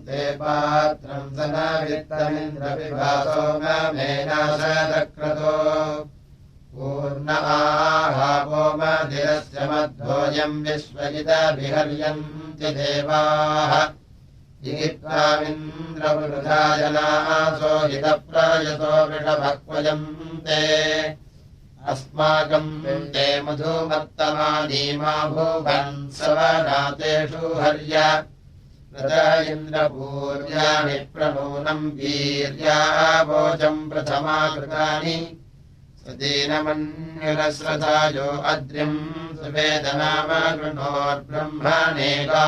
ते पात्रम् सनवित्तमिन्द्रविभासो मेनाशदक्रतो पूर्ण आहावो मधिरस्य मध्वोऽयम् विश्वजितविहर्यन्ति देवाः जिगित्वामिन्द्रवृथा जनासो हितप्रयसो वृषभक्वयम् ते अस्माकम् ते मधुमत्तमानीमा भूवन् सवनातेषु हर्य रत इन्द्रपूर्याणि प्रणूनम् वीर्यावोचम् प्रथमा कृतानि सदीनमन्युरस्रथायो अद्रिम् सुवेदनामगृणोर्ब्रह्मणेका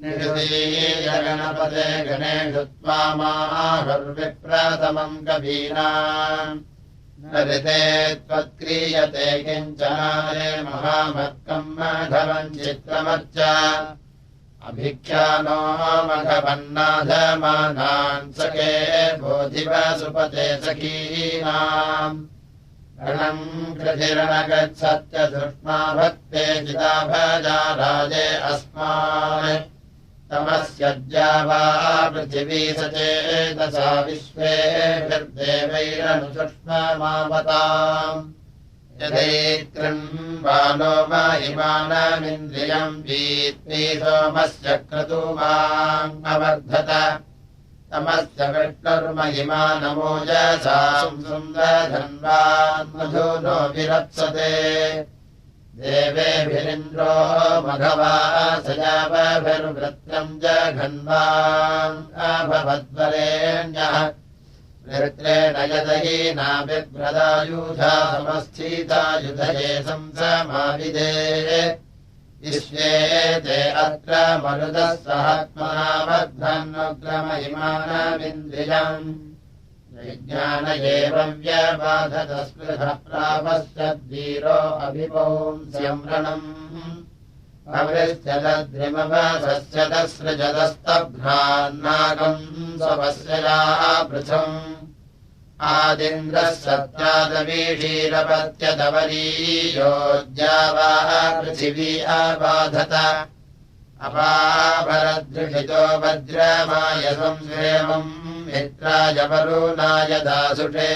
निषदीय गणपते गणेषु त्वामाहुर्विप्रथमम् कवीनाम् न ऋते त्वत्क्रियते किञ्चनारे महामत्कम् मघवम् चित्रमर्च अभिख्यानो मघवन्नाधमानान् सखे बोधिवसुपते सखीनाम् रणम् कृधिरणगच्छत्यधृष्मा भक्ते चिता भजा राजे अस्मान् तमस्यज्या वा पृथिवी सचेतसा विश्वेभिर्देवैरनुसुष्ममावताम् यदैकृन्वानो महिमानमिन्द्रियम् वीत्वी सोमस्य क्रतुमाम् अवर्धत तमस्य विष्णुर्महिमानमोजसा सुन्दधन्वान् मधुनो विरप्सते देवेभिरिन्द्रो मघवा सजावभिर्वृत्रम् जघन्वान् अभवद्वरेण्यः वृत्रेण यदहीना बिभ्रदायुधा समस्थितायुधये संसमाविदे विश्वे ते अत्र मरुदः सहत्मनामध्वन्नुग्रमहिमानमिन्द्रियम् विज्ञान एव व्यबाधतस्पृहः प्रापश्यद्वीरो अभिपुंस्यम् रणम् अवृश्चलद्रिमवसस्य तस्रजदस्तभ्रान्नागम् स्वपश्ययाः पृथम् आदिन्द्रः सत्यादवीषीरपत्यदवरीयोज्यावाः पृथिवी अबाधत अपाभरदृषितो वज्रमायसम् श्रेमम् मित्राय वरुणाय दासुषे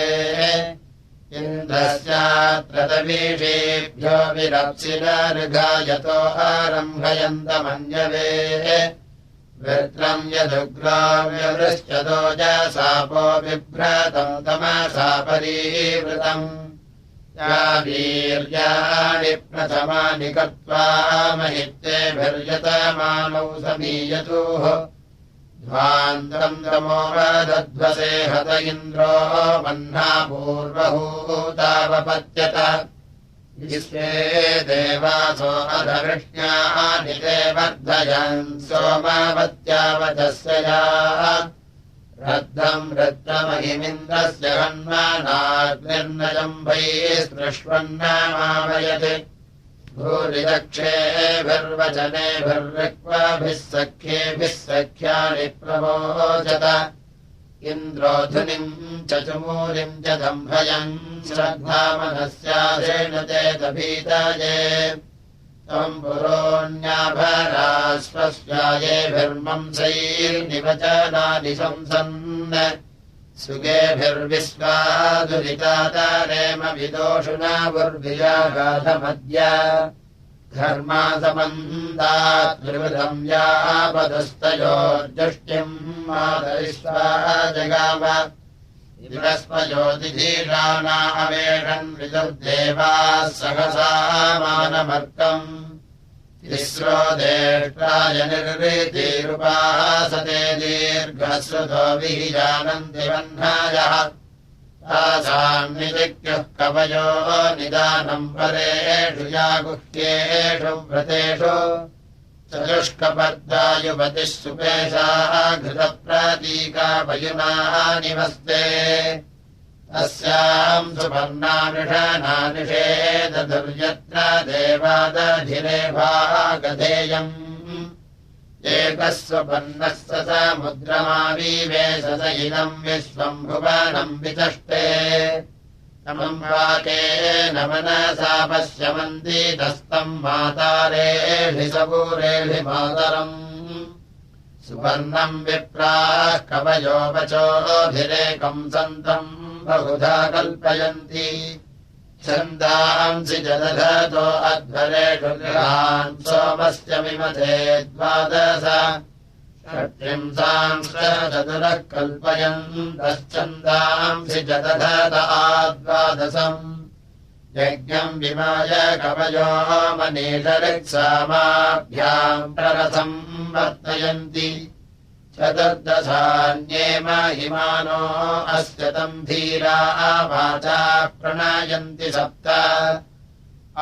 इन्द्रस्यात्रतवीषेभ्यो विरप्सिनर्घायतो आरम्भयन्तमन्यवे वृत्रम् यदुग्राव्यवृश्चतो जसापो बिभ्रतम् तमसा परीवृतम् या वीर्याणि प्रथमानि कर्त्वा महित्येभिर्यतमानौ समीयतुः ध्वान्तम् तमोवदध्वसे हत इन्द्रो वह्ना पूर्वहूतावपत्यत विश्वे देवासो अधवृष्ण्यानि ते वर्धयन् सोमवत्यावचस्य याः रद्धम् रद्धमहिमिन्द्रस्य हन्मनाग्निर्नजम्भैः स्पृष्वन्नमावयत् भूरिदक्षेभिर्वचनेभिर्विक्वाभिः सख्येभिः सख्यानि प्रवोचत इन्द्रोधुनिम् च चमूरिम् च दम्भयम् श्रद्धामनस्याधेन चेदभीतये त्वम् पुरोऽन्याभराश्वस्यायेभिर्मंसैर्निवचनानि शंसन् सुगेभिर्विश्वादुरितातारेम विदोषुणावुर्भियागाधमद्य धर्मासमन्दात्रिवृतम् यापदस्तयोर्जुष्टिम् मादरिष्वा जगाम इन्द्रस्मज्योतिधीषाणा अवेषन् विदुर्देवाः सहसा मानमर्कम् तिस्रो देष्ट्राय निर्वृतिरुपासते दीर्घश्रुतो विहिजानन्ति वह्नायः तासाम् निजिज्ञः कवयो निदानम् परेषु यागुह्येषु व्रतेषु चतुष्कपर्दायुपतिः सुपेशाः घृतप्रतीका वयुनाः निवस्ते तस्याम् सुपर्णानिषेदधुर्यत्र देवादधिरेभाः गधेयम् एकः सुपर्णः स समुद्रमाविवेशस इदम् विश्वम् भुवनम् विचष्टे तमम् वाकेन मनसा पश्यमन्ति तस्तम् मातारेभि सबूरेभि मातरम् सुवर्णम् विप्राः कवयो वचोभिरेकम् सन्तम् बहुधा कल्पयन्ति छन्दांसि जदधतो अध्वरेषु गृहान् सोमस्य विमते 12 षट्त्रिंशांश्च चतुरः कल्पयन्तश्छन्दांसि जदधत 12 यज्ञम् विमाय कवयो मनीषरिक्सामाभ्याम् प्ररथम् वर्तयन्ति 14 महिमानो अस्य तम् धीरा वाचा प्रणयन्ति 7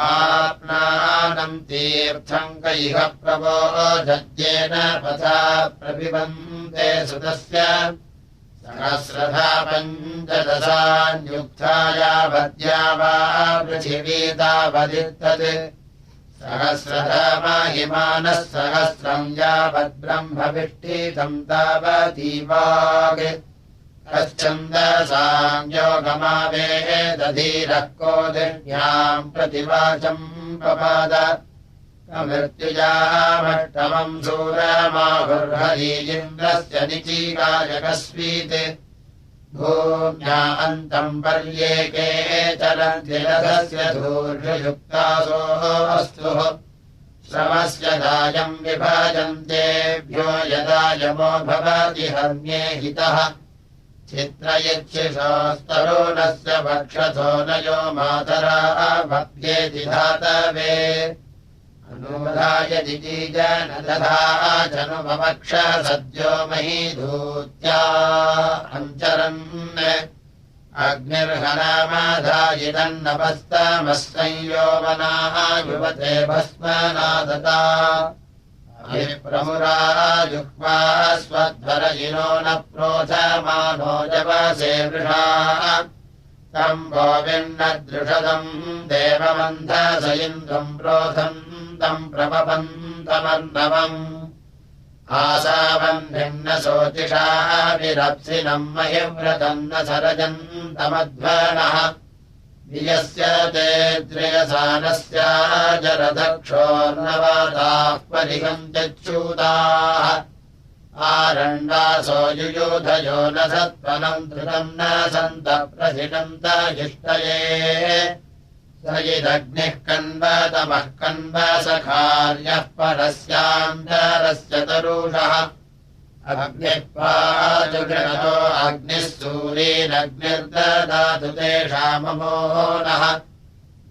आप्नानम् तीर्थम् कैह प्रवोजत्येन पथा प्रपिबन्ते सुतस्य सहस्रधा 15 यावद्या वा पृथिवी तावदित्तत् सहस्रधा महिमानः सहस्रम् यावद्ब्रह्मविष्टितम् तावती वाग् कच्छन्दसाम् योगमावेदधीरः कोदिन्याम् प्रतिवाचम् पपाद मृत्युजामष्टमम् सूरमाहुर्हरीन्द्रस्य निचीकायकस्वीत् भूम्या अन्तम् पर्येके चरन्तिरथस्य धूर्षयुक्तासो अस्तुः श्रमस्य दायम् विभजन्तेभ्यो यदा यमो भवति हर्म्ये हितः चित्रयच्छिषोस्तरुणस्य वक्षसो नयो मातरा भव्येति धातवे अनुमधाय दिजीजन दधा जनुमवक्ष सद्यो महीधूत्या अञ्चरन् अग्निर्हनामाधायिदन्नपस्तमस्संयोमनाः युवते भस्मनादता प्रमुरा जुह्वा स्वध्वरजिनो न प्रोधमानो जवसे वृषा तम् गोविन्नदृषदम् देवमन्धस इन्द्रम् प्रोथम् तम् प्रपपन्तमर्णवम् आसावन्निन्न शोचिषा विरप्सिनम् महिव्रतम् न सरजन्तमध्वनः वियस्य ते द्रयसानस्य जरदक्षोर्नवाताः परिगन्त्यच्यूताः आरण्वासो युयूधयो न सत्त्वनम् धृतम् न सन्तः प्रसिडन्त इष्टये स यदग्निः कन्वतमः कन्वसखार्यः परस्यान्तरस्य तरुषः अग्निः पाजुगृणतो अग्निः सूरीनग्निर्ददातु तेषाममोनः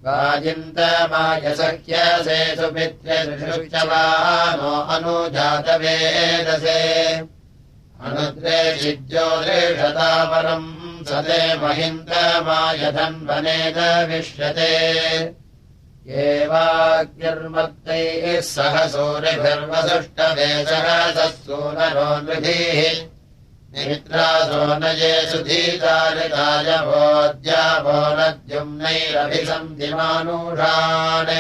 वाजिन्तमायसख्यसे सुपित्रेषुश्चवानो अनुजातवेदसे अनुद्रेषिज्योतिषतापरम् सदे महिन्द्रमायधन्वनेदविष्यते एवाग्निर्मत्तैः सह सूरिभिर्वसुष्टवेशः सूनरो नृभिः निमित्रासो न ये सुधीतारिताय भोज्याभो नद्युम्नैरभिसन्धिमानुषान्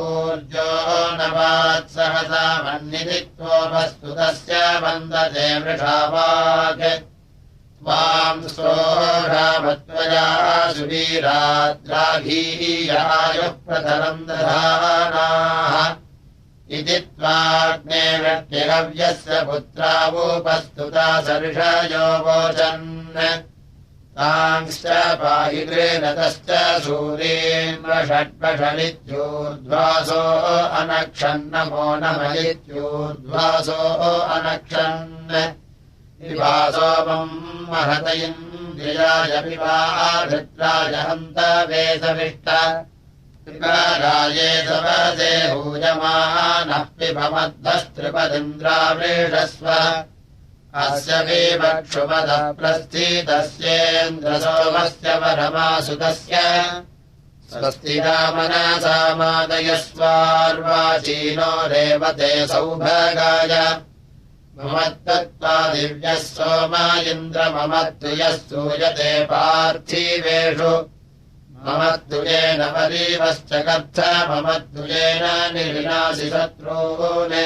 ऊर्जो न वात्सहसा मन्निधित्वोपस्तुतस्य वन्दते वृषावाक् त्वाम् सोढामत्वया सुवीराद्राघीयायुः प्रतरम् दधानाः इति त्वाग्ने वृष्टिहव्यस्य पुत्रावुपस्तुता सर्षयो वोचन् तांश्च पाहि गृणतश्च सूरीन्वषट्वषलित्यूर्ध्वासो अनक्षन्नमो नमलित्यूर्ध्वासो अनक्षन् विभासोमम् महत इन्द्रियाय पिबाधृत्राय हन्तवेशविष्ट त्रिकाराये सवसे हूयमानः पिबमद्धस्त्रिपदिन्द्रावृषस्व अस्य विवक्षुपदः प्रस्थितस्येन्द्रसोमस्य परमासुतस्य स्वस्ति रामनसा मादयस्वार्वाचीनो रेवते सौभगाय ममत्तत्त्वा दिव्यः सोम इन्द्रममत्तु यः सूयते पार्थिवेषु ममत्तुजेन परीवश्च कर्थ ममत्तुजेन निर्विनाशि शत्रून्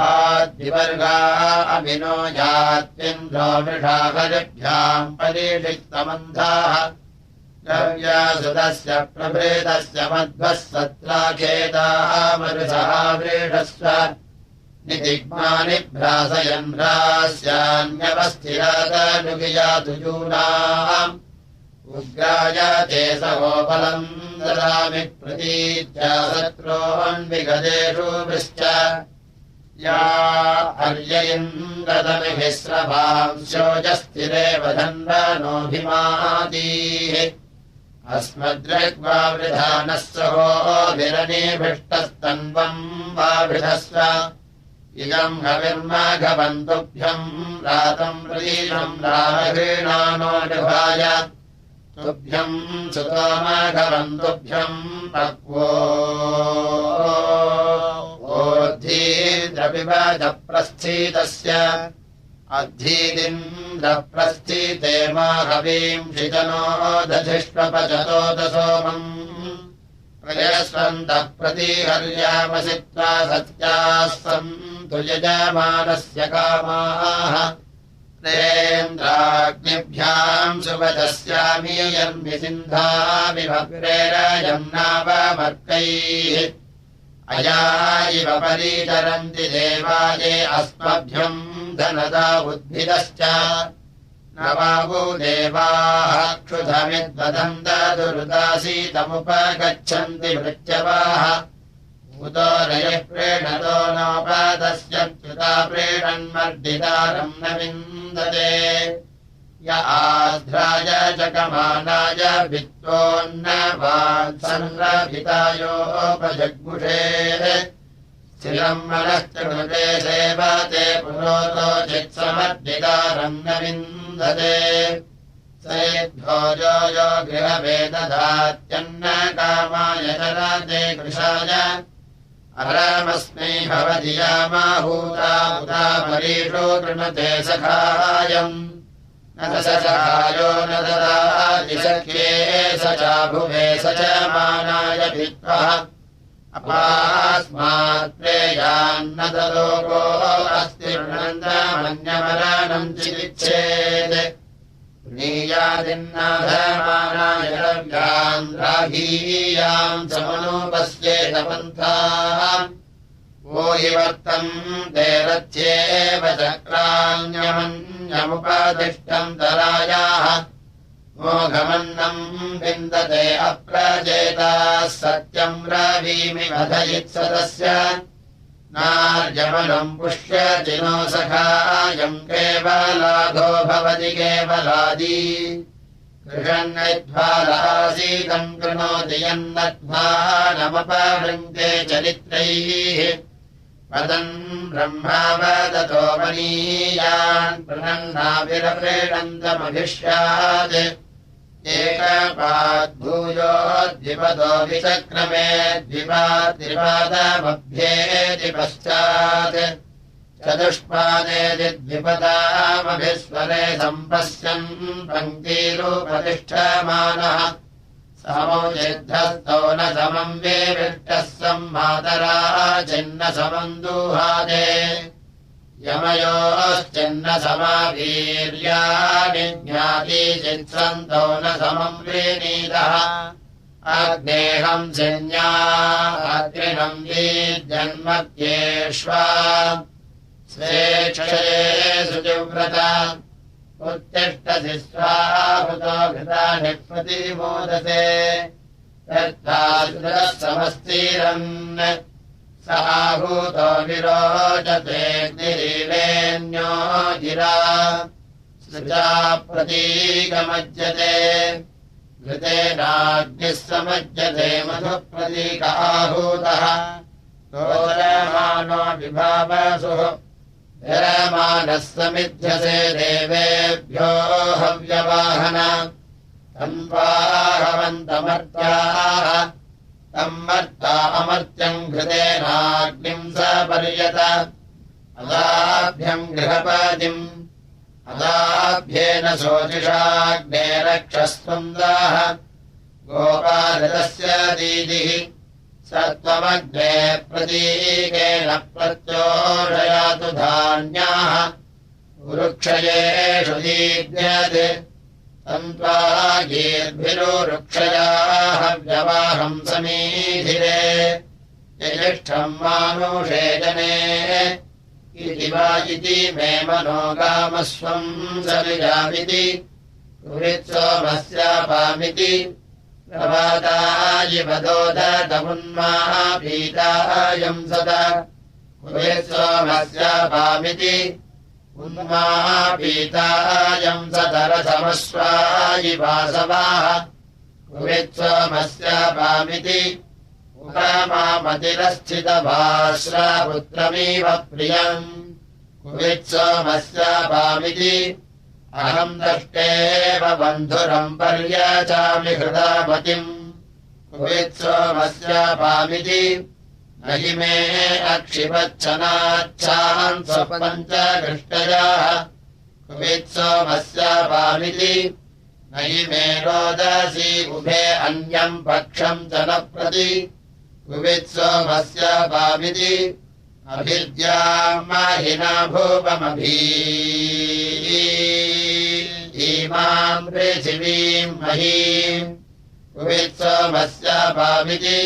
आद्विवर्गा अभिनो यात्विन्द्रो वृषाहरिभ्याम् परीक्षिक्तमन्धाः द्रव्यासुतस्य प्रभृतस्य मध्वः सत्राखेताः मरुसः वृषस्व निदिग्मानि भ्रासयन् भ्रास्यान्यवस्थिरादनुगियातु यूनाम् उग्राय चेसवोपलम् ददामि प्रतीत्या शत्रोन्विगदेषु वृश्च या अर्ययिन्द्रदमिभिस्रभांस्योजस्थिरेव धन्वनोऽभिमातीः अस्मद्रग्वा वृधानः सहोभिरनीभिष्टस्तन्वम् वा वृधस्व इदम् हविर्माघवन्तुभ्यम् रातम् प्रतीशम् रामघृणानोऽनुभाय तुभ्यम् सुतोमाघवन्तुभ्यम् पक्वो ओद्धीन्द्रविभजप्रस्थितस्य अद्धीदिन्द्रप्रस्थिते माहवीम् शितनो दधिष्वपचतोदसोमम् प्रयस्वन्तः प्रतिहर्यामसित्वा सत्याः सन्तु यजमानस्य कामाः तेन्द्राग्निभ्याम् सुवचस्यामि यन्विसिन्धामिभप्रेरयम् नावमर्कैः अया इव परिचरन्ति देवाये अस्मभ्यम् धनदा उद्भिदश्च न वावो देवाः क्षुधमिद्वदन्त दुरुदासीतमुपगच्छन्ति मृत्यवाः उतो रयः प्रेणतो नोपादस्य च्युता प्रेणन्मर्दितारम् न विन्दते य आध्राय चकमानाय वित्तोऽन्नवात्संरभितायोपजग्मुषे स्थिरम् मनश्च कृते सेवते पुरोतो चित्समर्दितारम् न विन्दते सेभ्यो यो गृहवेदधात्यन्नकामाय चरते कृशाय अरमस्मै भवधियामाहूता उदा परीषो कृणते सखायम् न सखायो न ददाति सख्ये स चाभुवे स च मानाय भित्वः अपास्मात् प्रेयान्न तलोको अस्ति ऋणन्तमन्यमरणम् चिकिच्छेत् नीयादिन्नाधमानाय रव्यान् राहीयाम् समनुपस्येत पन्थाः वो हि वर्तम् ते रथ्येव चक्राण्यमन्यमुपदिष्टम् तरायाः मोघमन्नम् विन्दते अप्रजेताः सत्यम् ब्रवीमि वधयित्सदस्य नार्यमनम् पुष्यति नो सखायम् केवलाघो भवति केवलादी कृषन्नध्वालासीतम् कृणोति यन्नध्वानमपवृङ्क्ते चरित्रैः वदन् ब्रह्मा वदतो मनीयान् प्रणन्नाभिरप्रेणन्तमभिष्यात् एकपाद्भूयोद्विपदो विचक्रमे द्विपाद्रिपादमभ्येति पश्चात् चतुष्पादेति द्विपदामभिस्वरे सम्पश्यन् पङ्क्तिरूपतिष्ठमानः समो यद्धस्थो न समम् वेविष्टः सम्मातरा चिन्न समम् दुहादे यमयोश्चिन्न समावीर्याणि ज्ञाति चित्सन्तो न समम् विनीतः अग्नेहम् सिन्या अग्निनम् वीर्यन्मध्येष्वा स्वेक्षये सुचिव्रत उत्तिष्ठसि स्वाहुतो घृतानि प्रतिमोदसे तथा समस्तीरन् स आहूतो विरोचते निरीलेऽन्यो गिरा सृजा प्रतीकमज्यते घृतेनाग्निः समज्यते मधुप्रतीक आहूतः तोरमानो विभावसुः विरमानः समिध्यसे देवेभ्यो हव्यवाहन तम्वाहवन्तमर्त्याः तम्मर्ता अमर्त्यम् घृतेनाग्निम् सपर्यत अदाभ्यम् गृहपतिम् अदाभ्येन शोचिषाग्ने रक्षस्वन्दाः गोपालस्य दीदिः स त्वमग्ने प्रतीकेन प्रत्योषयातु धान्याः वृक्षयेषु दीद्यत् तन्त्वा गीर्भिरुरुक्षयाः व्यवाहम् समीधिरे यजिष्ठम् मानुषे जने इति वा इति मे मनोगामस्वम् सविजामिति कुवित्सोमस्यापामिति प्रभातायिवदोदतमुन्मापीतायम् सदा कुवित्सोमस्यापामिति उन्मापीतायम् सतरसमस्वायि वासवाः कुवित्सोमस्यापामिति उकामामतिरस्थितभाश्रापुत्रमिव प्रियम् कुवित्सोमस्यापामिति अहम् दष्टेव बन्धुरम् पर्यचामि हृदामतिम् कुवित्सोमस्यापामिति न हि मे अक्षिपच्छनाच्छान् स्वपञ्चकृष्टयाः कुवित्सोमस्यापामिति न हि मे रोदसी उभे अन्यम् पक्षम् च न प्रति कुवित्सोमस्यापामिति अभिद्याम् महिना भूपमभीमाम् पृथिवीम् महीम् कुवित्सोमस्यापामिति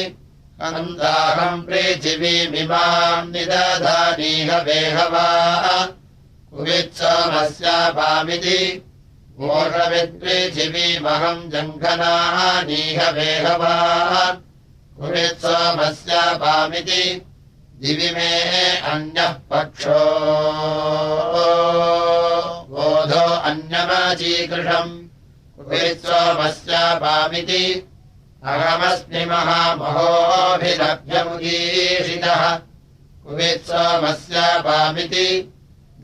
अन्दाहम् पृथिवीमिमाम् निदधानीह वेहवा कुवित्सोमस्यापामिति ओषवित्पृथिवीमहम् जङ्घनानीह वेहवा कुवित्सोमस्यापामिति दिवि मे अन्यः पक्षो बोधो अन्यमचीकृषम् कुवित्सोमस्यापामिति अहमस्मि महामहोऽभिलभ्यमुदीषितः कुवित्सोमस्यापामिति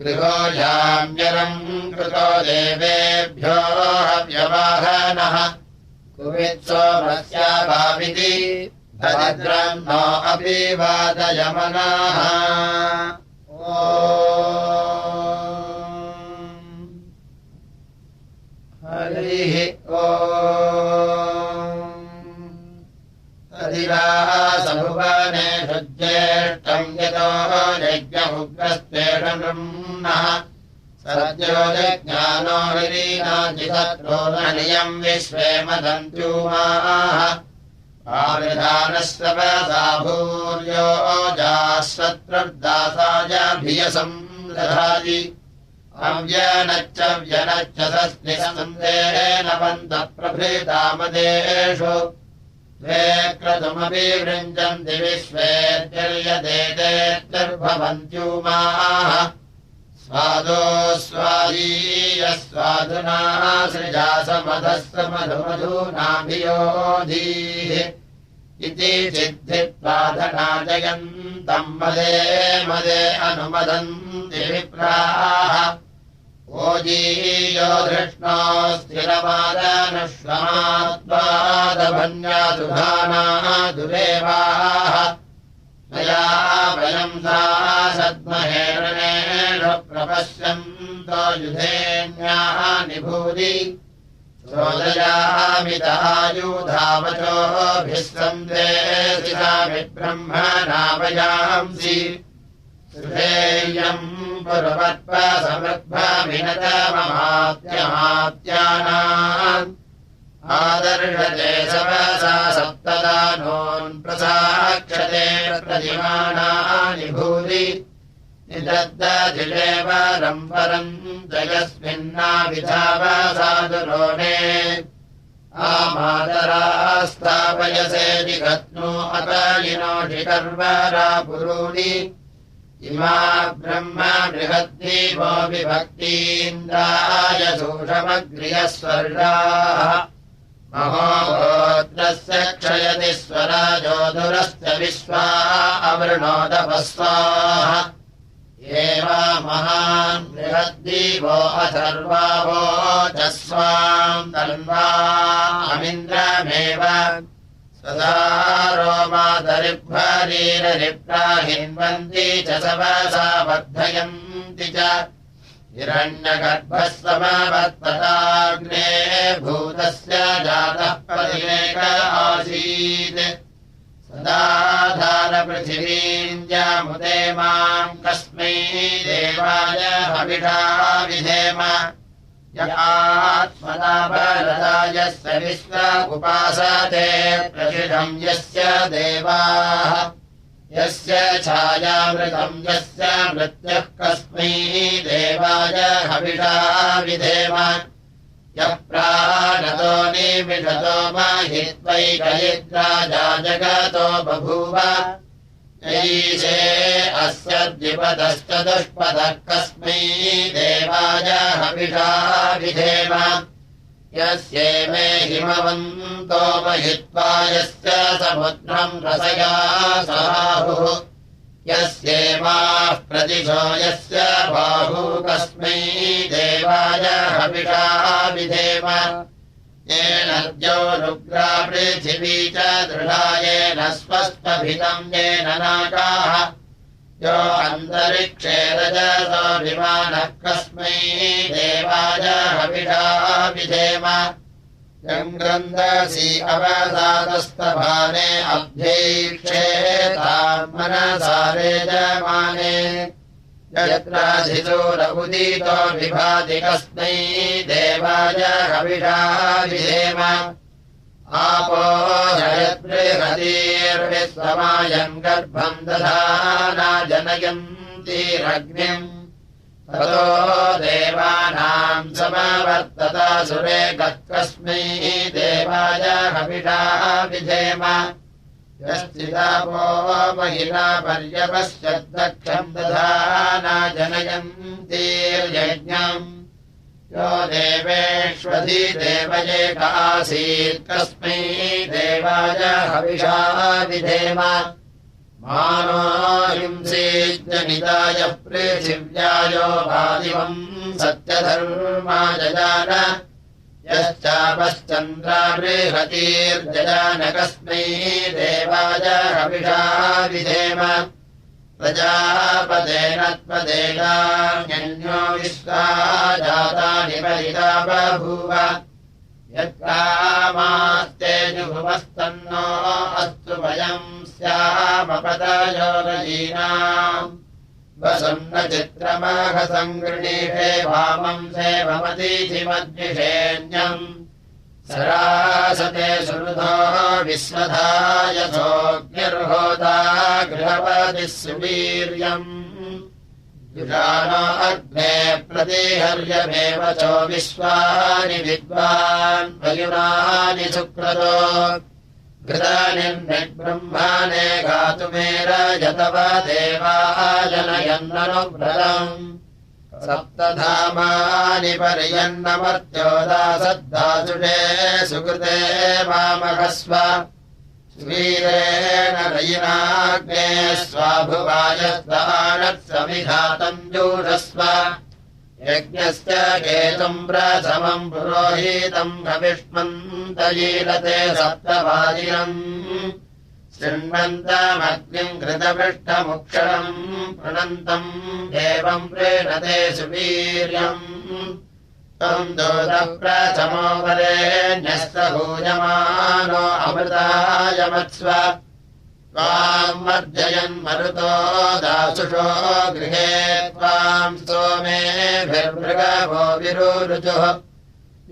गृहो याम्यरम् कृतो देवेभ्यो हव्यवाहनः कुवित्सोमस्यापामिति दरिद्रम् नो अपि वादयमनाः हरिः तदिवासभुवनेषु ज्येष्ठम् यतो यज्ञमुग्रस्तेषनृम्नः सद्यो जज्ञानो हरीनाजिशत्रो नियम् विश्वे मदन्त्यूमाः आविधानस्तपसा भूर्यो जास्वत्रदासायाभियसम् दधाति अव्यनच्च व्यनच्च सस्निसन्देन पन्तप्रभृतामदेषु द्वे क्रतुमपि वृञ्जन्ति विश्वेत्यर्यदेतेत्यर्भवन्त्यूमाः स्वादो स्वादीयस्वादुना सृजासमधस्तमधुमधूनाभियोधीः इति सिद्धित्वाधनाजयन्तम् मदे मदे अनुमदन्ति विप्राः ओजीयो धृष्णो स्थिरमादनुष्वमात्वादभन्यासुधानादुरेवाः मया वयम् सा सद्महेरणेन प्रपश्यन्तो युधेन्याः निभूति चोदयामितायुधावचोभिः सन्देशितामि ब्रह्मणावयांसि सुधेयम् पुरुवत्पसमृद्भविनतममात्यमात्यानाम् आदर्शते सवसा सप्तदानोन् प्रसाक्षते प्रतिमानानि भूरि निदद्दधिरेव रम्परम् जयस्मिन्नाभिधावसादुरोणे आमादरास्तापयसेति गत्नो अतयिनोषिकर्वरा पुरूणि इमा ब्रह्म बृहद्दीपो विभक्तीन्द्राय सूषमग्र्यः स्वर्गाः महोगोत्रस्य क्षयति स्वराजोदुरस्य विश्वा अवृणोदपस्वाः एवा महान् बृहद्दीपो अथर्वावोचस्वाम् तन्वा अमिन्द्रमेव सदा रोमादरिभ्वरीररिप्राहिन्वन्ति च सवसा वर्धयन्ति च हिरण्यगर्भः समवर्तताग्ने भूतस्य जातः पतिरेक आसीत् सदा धारपृथिवीम् जामुदे माम् कस्मै देवाय हविषा विधेम य आत्मना बलदायस्य विश्व उपासते प्रशिषम् यस्य देवाः यस्य छायामृतम् यस्य मृत्युः कस्मै देवाय हविषा विधेम यः प्राणतो निमिषतो महित्वैकयिद्राजा जगतो बभूव यैषे अस्य द्विपदश्च दुष्पदः कस्मै देवाय हविषा विधेम यस्येमे हिमवन्तो महित्वा यस्य समुद्रम् रसया सहाहुः यस्येमाः प्रतिशो यस्य बाहू कस्मै देवाय हविषा विधेम येन द्योरुग्रा पृथिवी च दृढा येन स्वस्वभितम् येन नागाः यो अन्तरिक्षे रजसो विमानः कस्मै देवाय हविषा विधेम यम् क्रन्दसि अवसादस्तभाने अभ्यैक्षेताम् मनसा रेजमाने यत्राधिसूर उदितो विभाति कस्मै देवाय हविषा विधेम आपो जयद्बृहतीर्विश्वमायम् गर्भम् दधाना जनयन्तीरग्निम् ततो देवानाम् समवर्तता सुरे कस्मै देवाय हविषा विधेम यस्थितापो महिला पर्यपश्यद्दक्षम् दधाना जनयन्तीर्यज्ञम् यो देवेष्वधिदेवयेक आसीत् कस्मै देवाय हविषा विधेम मानो हिंसीज्जनिताय पृथिव्यायो भादिवम् सत्यधर्मा जजान यश्चापश्चन्द्रा बृहतीर्जजान कस्मै देवाय हविषा विधेम प्रजापतेन त्वदेनान्यो विश्वा जातानि परिता बभूव यत्कामास्ते जुहुमस्तन्नो अस्तु वयम् स्यामपतयो रजीनाम् वसन्न चित्रमाघसङ्गृणीषे वामम् सेवमतीथिमद्विषेण्यम् सरासते सुहृदो विश्वधायसोऽग्निर्होता गृहपतिः सुवीर्यम् युषानो अग्ने प्रतिहर्यमेव चो विश्वानि विद्वान् वयुनानि सुक्रतो घृतानिर्ब्रह्माणे घातुमेरजतव देवा जनयन्ननुव्रतम् सप्तधामानि पर्यन्नमर्त्योदासद्धासुषे सुकृते मामहस्व वीरेण रयिनाग्ने स्वाभुवायस्तानत्समिधातम् जूषस्व यज्ञस्य केतुम् प्रथमम् पुरोहितम् हविष्मन्तयीलते सप्तवादिनम् शृण्वन्तमग्निम् घृतपृष्ठमुक्षणम् पृणन्तम् देवम् प्रीणते सुवीर्यम् तम् दूतः प्रथमो वरेण्यस्त हूयमानो अमृतायमत्स्व त्वाम् मर्जयन् मरुतो दासुषो गृहे त्वाम् सोमेभिर्मृगवो विरुरुजुः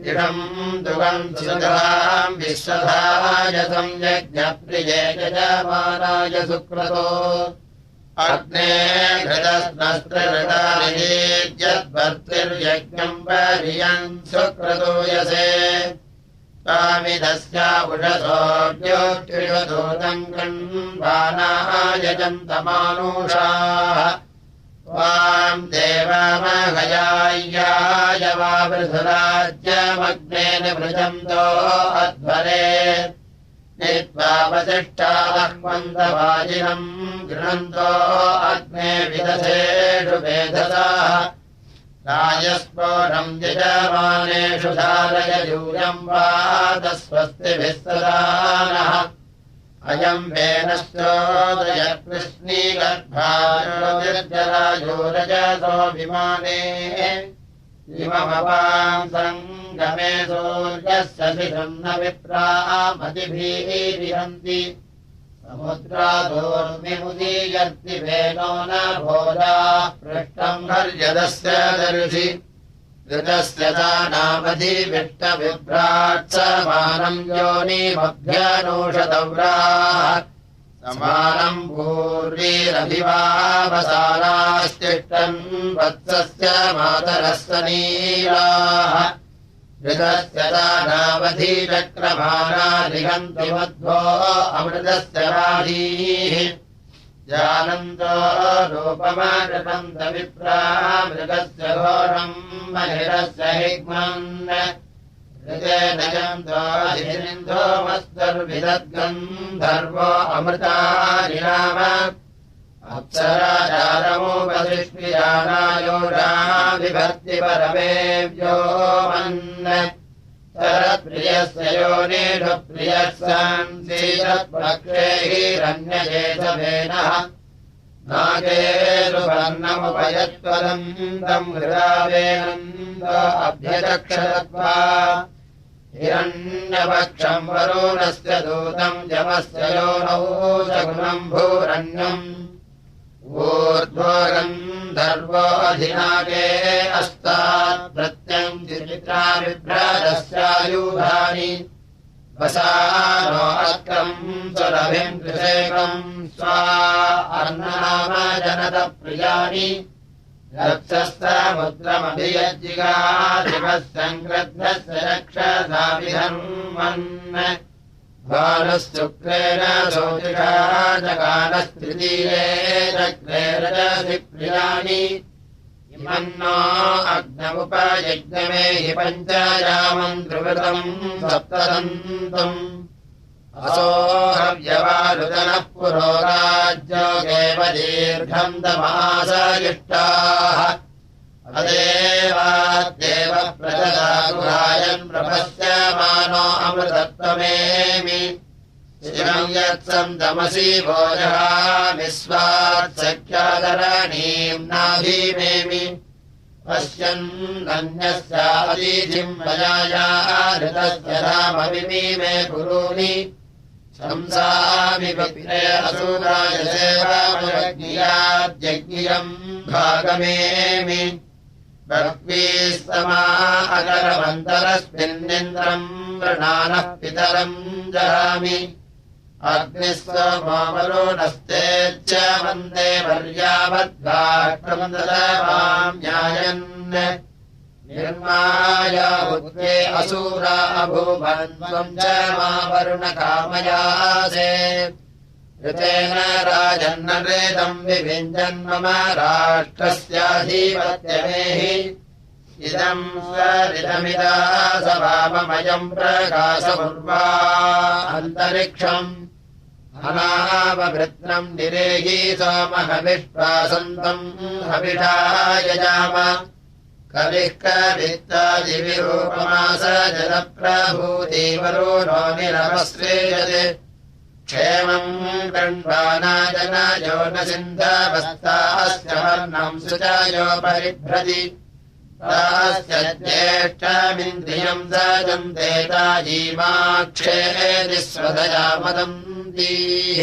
इदम् दुगम् सुधाम् विश्वधायसम् यज्ञप्रिये यजमानाय सुक्रतो अग्ने घृतस्नस्त्रहृतानियद्भर्तिर्यज्ञम् पर्यन् सुक्रतोयसे स्वामिदस्या उषसोऽव्योष्टिषदूतम् गृह्वानायजन्तमानुषाः त्वाम् देवामहयाय्याय वावृधुराज्यमग्नेन वृजन्तो अध्वरे नित्वावशिष्टालह्मन्तवाजिनम् गृह्णन्तो अग्ने विदधेषु वेधसाः राजस्फोटम् यजमानेषु धारय यूयम् वादस्वस्तिभिः सदा नः अयम् वेनश्चोदयकृष्णीगर्भाजराजोरजसो विमाने इममपाम् सङ्गमे सूर्यस्य शिशुम् न विप्रामतिभिः विहन्ति समुद्रादोर्मिमुदीयर्ति वेनो न भोजाः पृष्ठम् हर्यदस्य दर्शि ऋतस्य दानामधिविष्टविभ्राट्समानम् योनिमभ्यनूषदव्राः समानम् पूर्वीरभिवावसानास्तिष्ठन् वत्सस्य मातरः सनीलाः ऋतस्य दानावधिचक्रमाणा निगन्ति मध्वो अमृतस्य राधीः जानन्तो रूपमागतम् विप्रा मृगस्य घोषम् महिरस्य हिग्मन् ऋतेन जन्तो मस्तर्विदद्गन्धर्वो अमृतारिणाम अप्सराचारमुपदिष्टिजानायोषा विभर्ति परमेव्यो मन् शरत्प्रियस्य योनिषु प्रियः संसीदत्पक्षे हिरण्यजेतवेनः नागेरुवर्णमुपयत्वदन्तम् हृदावेनन्द अभ्यचक्षरत्वा हिरण्यपक्षम् वरुणस्य दूतम् जमस्य योनौ सगुणम् भूरण्यम् ऊर्ध्वगन्धर्वो अधिनागे अस्तात् प्रत्यम् चित्रा बिभ्राजस्यायुधानि वसानो अक्रम् सुरभिम् कृशेकम् स्वा अर्णनाम जनत प्रियाणि रक्षस्तमुद्रमभियज्जिगाधिपः सङ्क्रद्धस्य रक्षसाभिधन्वन् भानुश्चुक्रेण सोतिषा जगानस्तृतीये चक्रे रजसि प्रियाणि इमन्नो अग्नमुपयज्ञमे हि पञ्चयामम् त्रिवृतम् सप्तदन्तम् असोहव्यवारुदनः पुरो राज्योगेव दीर्घम् दमासयिष्टाः अदेवाद्देव प्रजदागुहायन् प्रपश्यमानो अमृतत्वमेमि शिवम् यत्सम् तमसि भोजहामि स्वात्सख्यादरणीम् नाभीमेमि पश्यन्नन्यस्यादीधिम् मयाया ऋतस्य रामविमीमे कुरूनि शंसामि विप्रे असुराय सेवामयज्ञियाद्यज्ञियम् भागमेमि बह्वीस्तमा अकरमन्तरस्मिन्निन्द्रम् वृणानः पितरम् जहामि अग्निस्वमवरुणस्तेच्च वन्दे पर्यावद्भाक्रम् ददाम्यायन् निर्माया उद्वे असुरा अभूवन्त्वम् च मा वरुणकामयासे ऋतेन राजन्नरेदम् विभिञ्जन् मम राष्ट्रस्याधिपत्यमेहि इदम् स्वरिदमिदा सवाममयम् प्रकाशपूर्वा अन्तरिक्षम् अनावभृत्नम् निरेहि सोमहविश्वासन्तम् हविषा यजाम कविः कवित्तादिविरूपमास जलप्रभूतिवरुणो निरवश्रेयते क्षेमम् गण्वाना जनायो न सिन्धवस्तास्य वर्णम् सुजायो परिभ्रति तास्य ज्येष्ठमिन्द्रियम् सजन्ते तायीमाक्षेति स्वदया मदन्तीः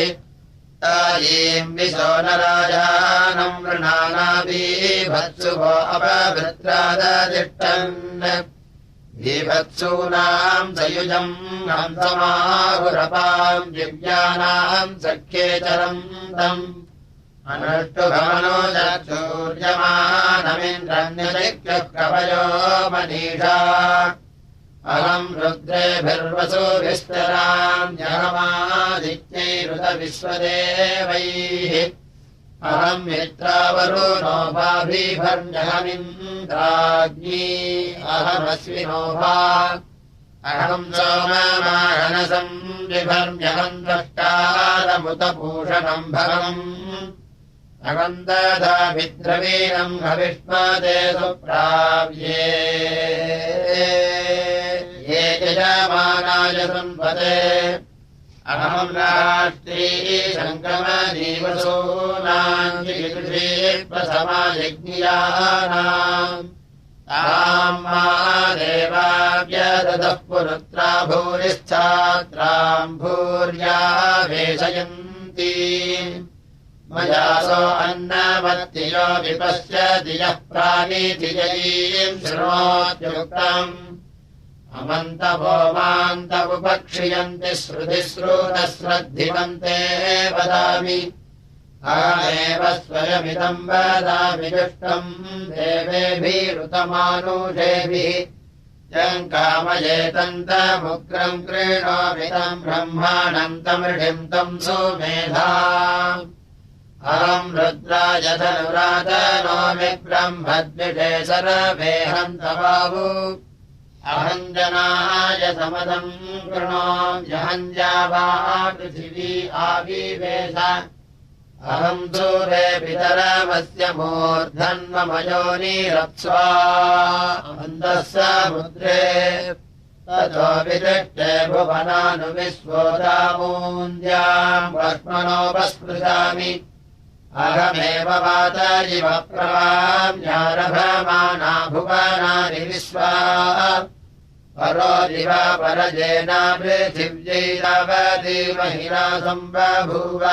तायीम् विशो न राजानम् वृणानाभिभत्सु वो अपवृत्रादतिष्ठन् विभत्सूनाम् सयुजम् हंसमाहुरपाम् दिव्यानाम् सख्येचरम् तम् अनुष्टुभवनो चक्षूर्यमानमिन्द्रन्यशक्यः कवयो मनीषा अहम् रुद्रेभिर्वसुभिस्तराम्यहमादित्यैरुतविश्वदेवैः अहम् मित्रावरुणो भाभिभर्म्यहमिन्द्राग्नी अहमश्विनो भा अहम् सोममाहनसम् बिभर्म्यहम् द्रष्टारमुतभूषणम् भगम् अहम् ददाभिद्रवीणम् हविष्मदे सुप्राव्ये ये यजमानाय सुन्वते अहम् राष्ट्री सङ्गमजीवसूनाम् प्रथमायज्ञियानाम् ताम् मा देवाव्यदधः पुरुत्रा भूरिश्छात्राम् भूर्या वेशयन्ति मयासो अन्नमत्तियो विपश्यति यः प्राणीति ययीम् शृणोत्युक्तम् अमन्तवो मान्त उपक्षियन्ति श्रुतिश्रुतश्रद्धिवन्ते वदामि अहमेव स्वयमिदम् वदामि जुष्टम् देवेभिरुतमानुषेभिः यम् कामयेतन्तमुग्रम् क्रीणोमिदम् ब्रह्माणम् तमृढिम् तम् सुमेधा अहम् रुद्राय धनुरातनोमि ब्रह्मद्विषे सर्वेऽहम् तवावु अहम् जनाय समदम् कृणोम्यहम् जावा पृथिवी आविवेश अहम् दूरे पितरमस्य मूर्धन्वमयोनिरप्स्वा अन्तः समुद्रे ततो विदृष्टे भुवनानुविश्वोदामून्द्याम् वक्ष्मणोपस्पृशामि अहमेव वात इव प्रवाम्यारभमाना भुवनानि विश्वा परो दिव परजेन पृथिव्यैरवति महिला सम्बभूव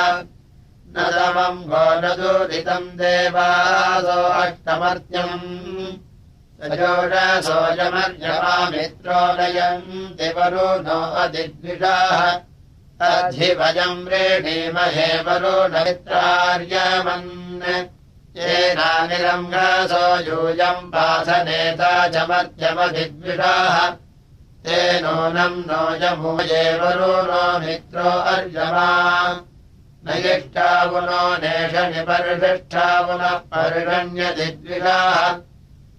न समम् गो न दुरितम् देवासो अष्टमर्त्यम् सजोषसो यमर्यमामित्रोदयन्ति वरुणो अधिद्विषाः तद्धिवयम् व्रीणीमहे वरुणमित्रार्यमन् येनानिरङ्गसो यूयम् पाथनेता च मर्त्यमधिद्विषाः तेनोनम् नो यमूये वरुणो मित्रो अर्यमा न यष्टावुनो नेषनिपर्षिष्ठावुनः पर्षण्यधिद्विषाः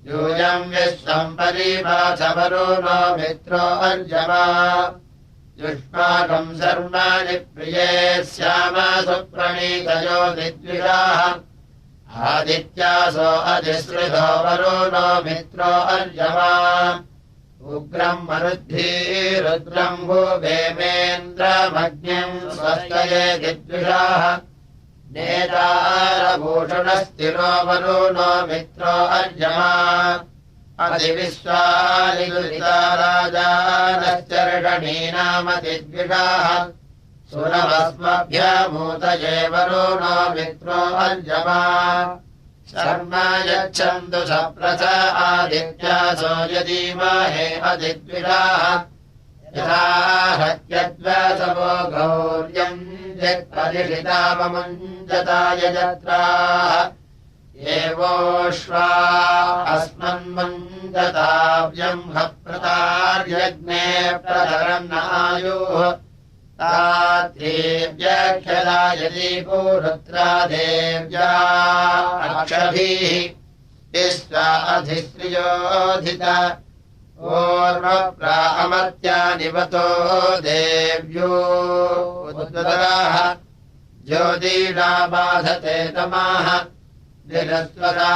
यूयम् विश्वम् परिभास वरुणो मित्रो अर्यमा युष्माकम् सर्वाणि प्रिये स्याम सुप्रणीतयो दिद्विषाः आदित्यासो अधिसृतो वरुणो मित्रो अर्यमा उग्रम् मरुद्भिरुद्रम् भुवेमेन्द्रमग्निम् स्वस्तये दिद्विषाः नेतारभूषणस्थिरो वरुणो मित्रो अर्यमा अधिविश्वानिदुरिता राजानश्चर्षणीनामधिद्विषाः सुरमस्मभ्यमूतये वरुणो मित्रो अर्यमा शर्म यच्छन्तु सप्रथ आदित्यासो यदीमहे अधिद्विषाः यथा हत्यद्वसवो गौर्यम् यत्परिषिताममुञ्जता यजत्राः एवोष्वा अस्मन्मुञ्जताव्यम् हप्रतार्यग्ने प्रधरन्नायुः ताद्देव्यक्षदा यदि पुरुत्रा देव्या अक्षभिः विश्वा अधिश्रियोधित ओर्वप्रामत्यानिवतो देव्यो उद्वराः ज्योतिषा बाधते तमाः निरस्वता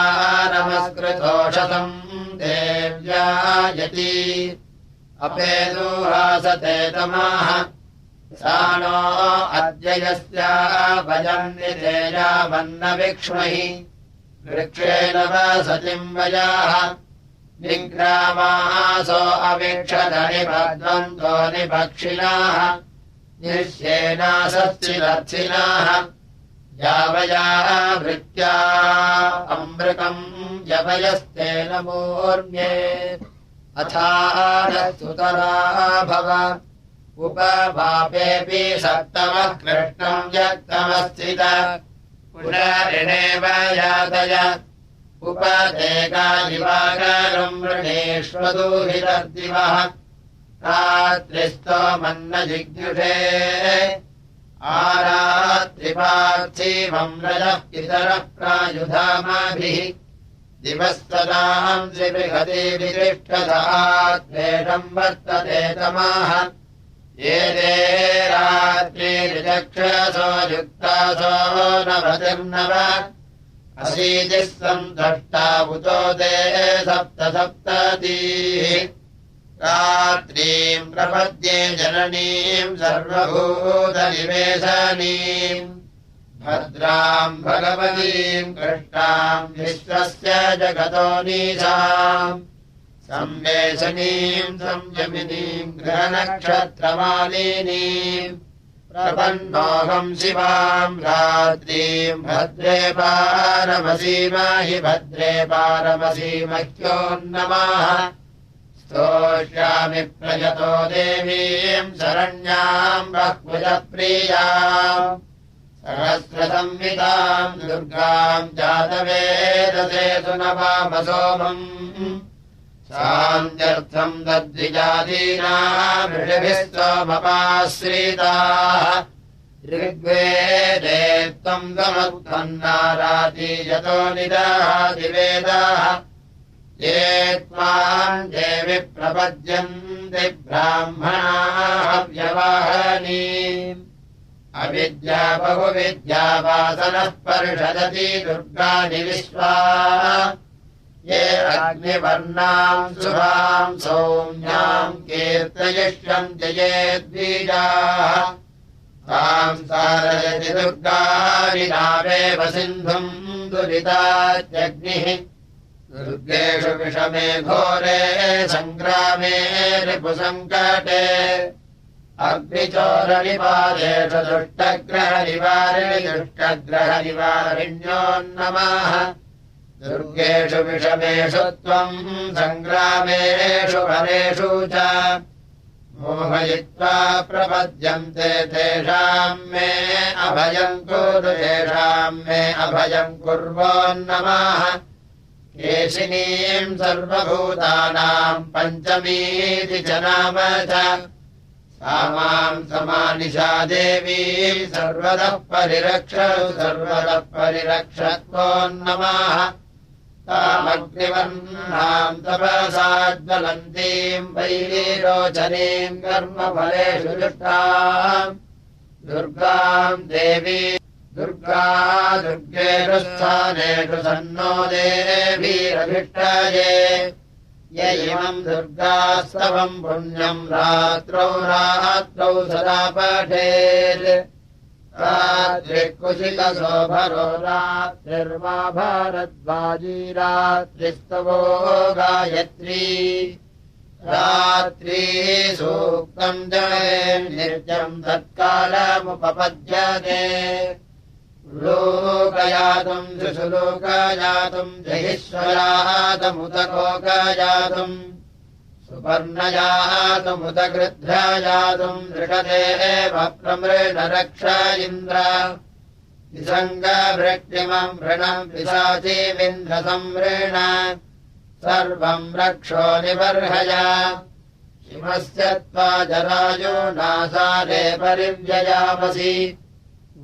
नमस्कृतोषसम् देव्या यति अपेदुहासते तमाः सा नो अद्य यस्या भजम् निधेयावन्न विक्ष्महि वृक्षेण वसतिम् वयाः निग्रामासो अवीक्षत निबध्वन्तो निभक्षिणाः निश्येनासच्चिदर्थिनाः यावया भृत्या अमृतम् यवयस्तेन मूर्म्ये अथानस्तुतरा भव उपभापेऽपि सप्तमः कृष्णम् यत्तमस्थित पुनरिणेव यातय उपदेगादिवाकरम् वृणेष्वदूहितर्दिवः रात्रिस्तोमन्न जिज्ञुषे आरात्रिपार्थिवम् रजः पितरः प्रायुधामाभिः दिवस्तदाम् त्रिबृहति वितिष्ठदात्वेषम् वर्तते तमाः ये ते रात्रिर्चक्षसो युक्तासो नवतिर्नव अशीतिः सन्तष्टावुतो ते सप्तसप्ततिः रात्रीम् प्रपद्ये जननीम् सर्वभूतनिवेशनीम् भद्राम् भगवतीम् कृष्णाम् विश्वस्य जगतो नीशाम् संवेशनीम् संयमिनीम् ग्रहनक्षत्रमालिनीम् प्रपन्नोऽहम् शिवाम् रात्रीम् भद्रे पारमसीमहि भद्रे पारमसीमह्यो नमः स्तोष्यामि प्रयतो देवीम् शरण्याम् बह्वजप्रियाम् सहस्रसंहिताम् दुर्गाम् जातवेदसे सुनवामसोमम् शान्त्यर्थम् तद्विजातीनाम् ऋषिभिः सोमपाश्रिताः ऋग्वेदे त्वम् तमुत्पन्नाराति यतो निदहादिवेदाः ये त्वाम् देवि प्रपद्यन्ति ब्राह्मणाः व्यवहनीम् अविद्या बहुविद्या वासनः परिषदति दुर्गाणि विश्वा ये अग्निवर्णाम् शुभाम् सौम्याम् कीर्तयिष्यन्ति ये द्विजाः ताम् सारयति दुर्गाणि नावेव सिन्धुम् दुरितात्यग्निः दुर्गेषु विषमे घोरे सङ्ग्रामे रिपुसङ्कटे अग्निचोरनिवारेषु दुष्टग्रहनिवारिण्यो नमः दुर्गेषु विषमेषु त्वम् सङ्ग्रामेषु वरेषु च मोहयित्वा प्रपद्यन्ते तेषाम् मे अभयम् कुरु तेषाम् मे अभयम् कुर्वोन्नमः केशिनीम् सर्वभूतानाम् पञ्चमीति च नाम च सा माम् समानिशा देवी सर्वतः परिरक्षत्वोन्नमः तामग्निवर्णाम् तपसा ज्वलन्तीम् वैरीरोचनीम् कर्मफलेषु जुष्टाम् दुर्गाम् देवी दुर्गेषु स्थानेषु सन्नो देवीरभिष्टये य इमम् दुर्गास्तवम् पुण्यम् रात्रौ सदा पठेत् रात्रिकुशिकशोभरो रात्रिर्वा भारद्वाजी रात्रिस्तवो गायत्री रात्री सूक्तम् जयेन् निर्जम् तत्कालमुपपद्यते लोकयातुम् शिशुलोकयातुम् जहिष्वयातमुदकोकयातुम् सुपर्णयातमुद गृध्रयातुम् दृषदेव प्रमृण रक्ष इन्द्र विसङ्गवृष्टिमम् ऋणम् पिशाचीमिन्द्रसंवृण सर्वम् रक्षो निबर्हय हिमस्य त्वा जरायो नासारे परिव्ययामसि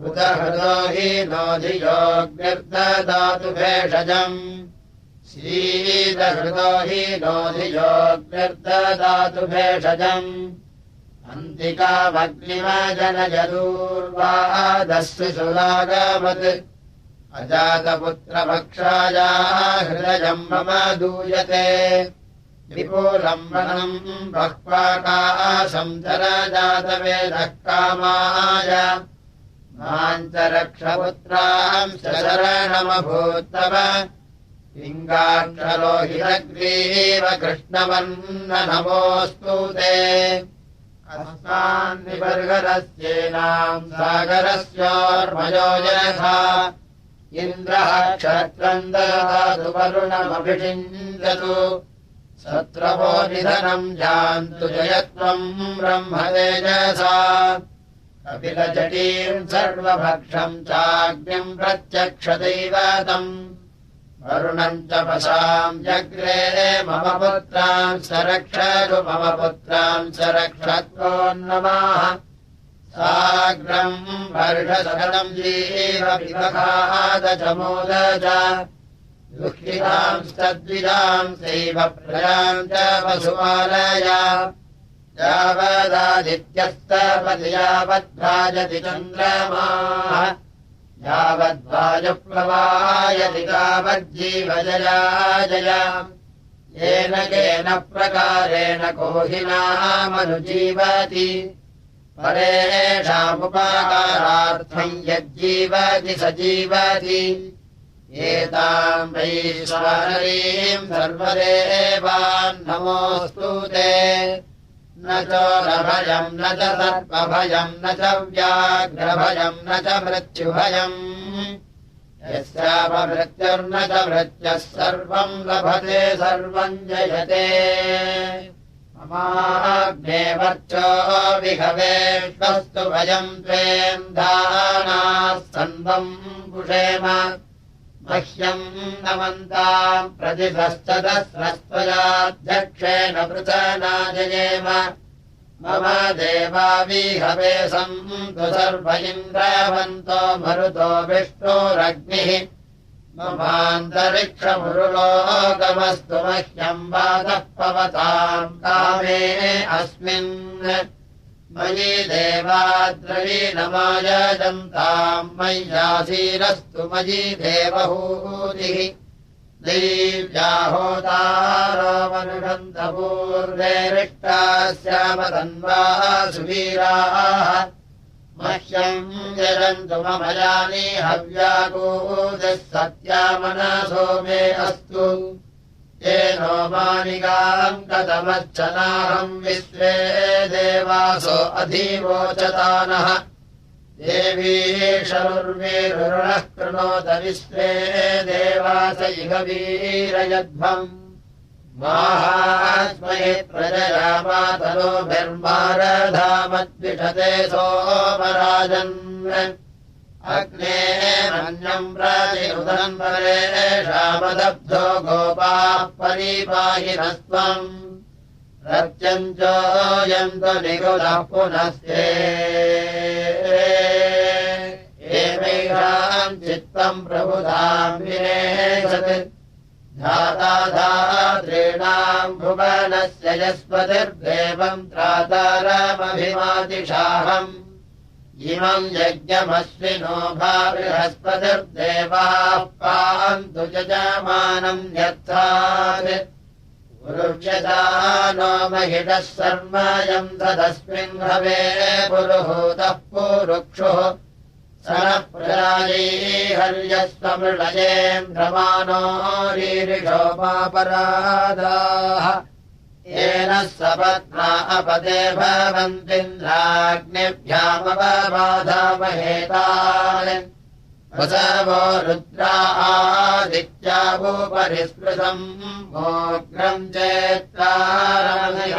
उदहृतो हि नोधियोग्निर्ददातु भेषजम् शीतहृतो हि नोधियोग्निर्ददातु भेषजम् अन्तिकामग्निमजनजदूर्वादस्सु सुलागमत् अजातपुत्रभक्षाया हृदयम् मम दूयते विपुलम् वनम् बह्वाकाशम् जरजातवेदः कामाय माम् च रक्षपुत्राम् शरणमभूत्तव लिङ्गाक्षरो हिरग्रीव कृष्णवन्न नमोऽस्तु ते अस्मान्निबर्हरस्येनाम् सागरस्योर्मयो यथा इन्द्रः क्षत्रम् ददातु वरुणमभिषिञ्चतु सत्रवो निधनम् जान्तु जयत्वम् ब्रह्मतेजसा कपिलजटीम् सर्वभक्षम् चाग्निम् प्रत्यक्षदैवतम् वरुणम् च पशाम् जग्रे मम पुत्रान् सरक्षतु मम पुत्रान् सरक्षत्वोन्नमः साग्रम् वर्षसकलम् जीव विवखादचमोदज दुःखितांस्तद्विजाम् सैव प्रजाम् च पशुपालय यावदादित्यस्तपति यावद्भाजति चन्द्रमाः यावद्वायुप्लवायति तावज्जीवजया येन केन प्रकारेण कोहिनामनुजीवति परेषामुपकारार्थम् यज्जीवति स जीवति एताम् वैश्वानरीम् सर्वदेवान् नमोऽस्तु ते न चोरभयम् न च सर्पभयम् न च व्याघ्रभयम् न च मृत्युभयम् यस्यापमृत्युर्न च मृत्युः सर्वम् लभते सर्वम् जयते ममाग्ने वर्चो विहवेष्वस्तु वयम् त्वेन्धानाः सन्वम् पुषेम मह्यम् नमन्ताम् प्रतिभश्चदस्रस्त्वयाध्यक्षेण पृथना जयेम मम देवाविहवे सन्तु सर्व इन्द्रवन्तो मरुतो विष्णोरग्निः ममान्तरिक्षमुरुलोकमस्तु मह्यम् वातः पवताम् कामे अस्मिन् मयि देवाद्रवीणमायजन्ताम् मय्यासीरस्तु मयि देवहूतिः दैव्याहोतारो मनुषन्तपूर्वेरिष्टास्यामतन्वाः सुवीराः मह्यम् यजन्तु मम यानि हव्याकूतिः सत्यामनसो मे अस्तु येनो मानिकाम् कथमच्छनाहम् विश्वे देवासो अधिवोचतानः देवीशरुर्वीरुणः कृणोत विश्वे देवास इह वीरयध्वम् माहात्महि प्रजया मातरोभिर्मारधामद्विषते सोमराजन् अग्ने मन्यम् प्रतिरुदम् परेषामदब्धो गोपाः परिपाहिनस्त्वम् रत्यञ्चोऽयन्तु निगुलः पुनस्ते एवैषाम् चित्तम् प्रबुधाम् विनेशत् धाताधातॄणाम् भुवनस्य यस्पतिर्देवम् त्रातारमभिमातिषाहम् इमम् यज्ञमश्विनो भा बृहस्पतिर्देवाः पान्तु यजमानम् यर्थात् पुरुष्यता नो महिषः सर्वयम् तदस्मिन् हवे पुरुहूतः पुरुक्षुः स नः प्रजायीहर्यस्वमृळयेन्द्रमानो रीरिषोमापरादाः येन सपत्ना अपदे भवन्तीन्द्राग्निभ्यामवबाधामहेतान् वसवो रुद्रा आदित्यावुपरिस्पृशम् मोग्रम् चेत्तारमय